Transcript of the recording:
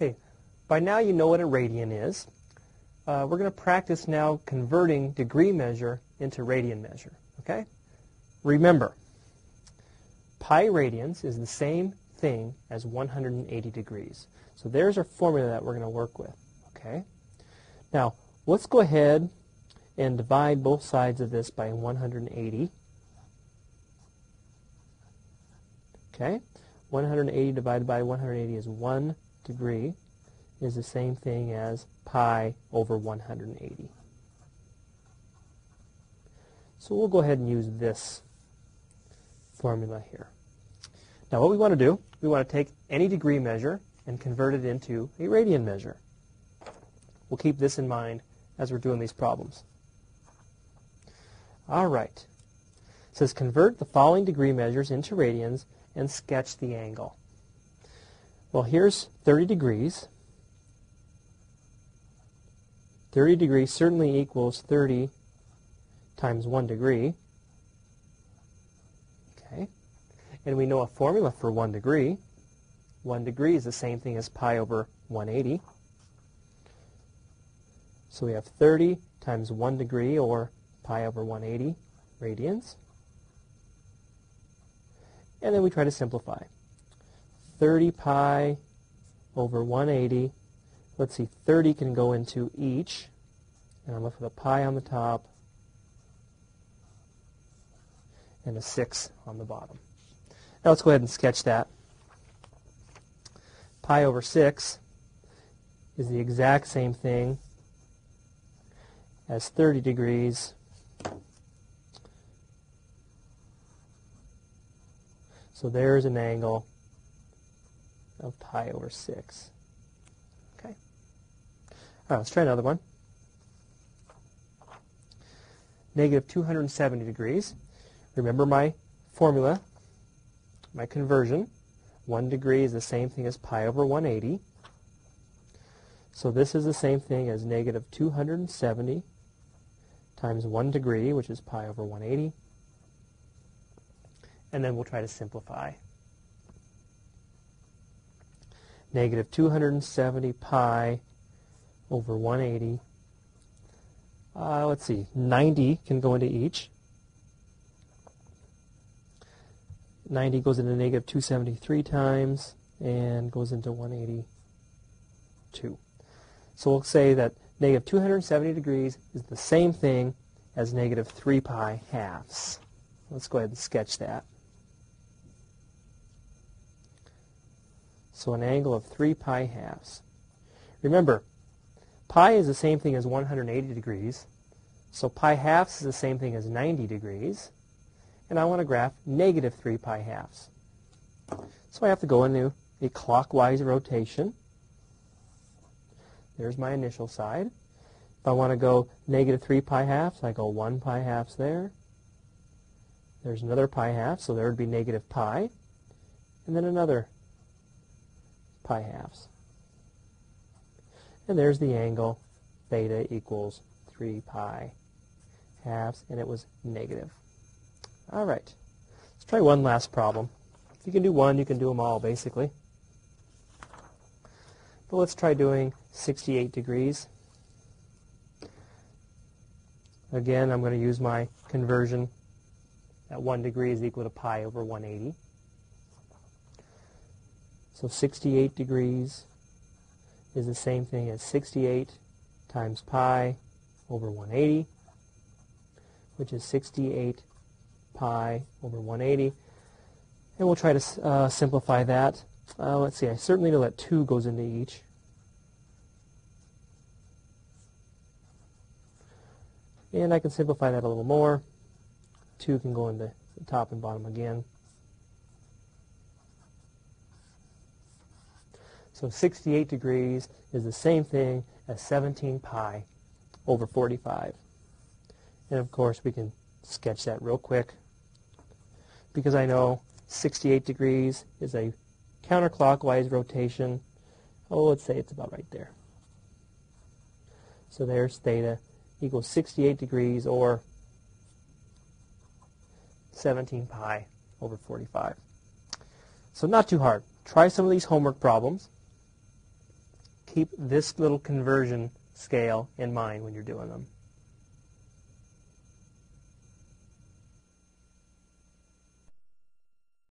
Okay, by now you know what a radian is. We're going to practice now converting degree measure into radian measure. Okay? Remember, pi radians is the same thing as 180 degrees. So there's our formula that we're going to work with. Okay? Now, let's go ahead and divide both sides of this by 180. Okay? 180 divided by 180 is 1 degree, is the same thing as pi over 180. So we'll go ahead and use this formula here. Now what we want to do, we want to take any degree measure and convert it into a radian measure. We'll keep this in mind as we're doing these problems. All right. It says convert the following degree measures into radians and sketch the angle. Well, here's 30 degrees. 30 degrees certainly equals 30 times 1 degree. Okay. And we know a formula for 1 degree. 1 degree is the same thing as pi over 180. So we have 30 times 1 degree, or pi over 180 radians. And then we try to simplify. 30 pi over 180. Let's see, 30 can go into each. And I'm left with a pi on the top and a 6 on the bottom. Now let's go ahead and sketch that. Pi over 6 is the exact same thing as 30 degrees. So there's an angle of pi over 6. Okay. All right, let's try another one. Negative 270 degrees. Remember my formula, my conversion. 1 degree is the same thing as pi over 180. So this is the same thing as negative 270 times 1 degree, which is pi over 180. And then we'll try to simplify. Negative 270 pi over 180. Let's see, 90 can go into each. 90 goes into negative 273 times and goes into 182. So we'll say that negative 270 degrees is the same thing as negative 3 pi halves. Let's go ahead and sketch that. So an angle of 3 pi halves. Remember, pi is the same thing as 180 degrees. So pi halves is the same thing as 90 degrees. And I want to graph negative 3 pi halves. So I have to go into a clockwise rotation. There's my initial side. If I want to go negative 3 pi halves, I go 1 pi halves there. There's another pi half, so there would be negative pi. And then another pi halves. And there's the angle. Theta equals 3 pi halves, and it was negative. All right. Let's try one last problem. If you can do one, you can do them all, basically. But let's try doing 68 degrees. Again, I'm going to use my conversion that 1 degree is equal to pi over 180. So 68 degrees is the same thing as 68 times pi over 180, which is 68 pi over 180. And we'll try to simplify that. Let's see, I certainly know that 2 goes into each. And I can simplify that a little more. 2 can go into the top and bottom again. So 68 degrees is the same thing as 17 pi over 45. And of course we can sketch that real quick, because I know 68 degrees is a counterclockwise rotation. Oh, let's say it's about right there. So there's theta equals 68 degrees, or 17 pi over 45. So not too hard. Try some of these homework problems. keep this little conversion scale in mind when you're doing them.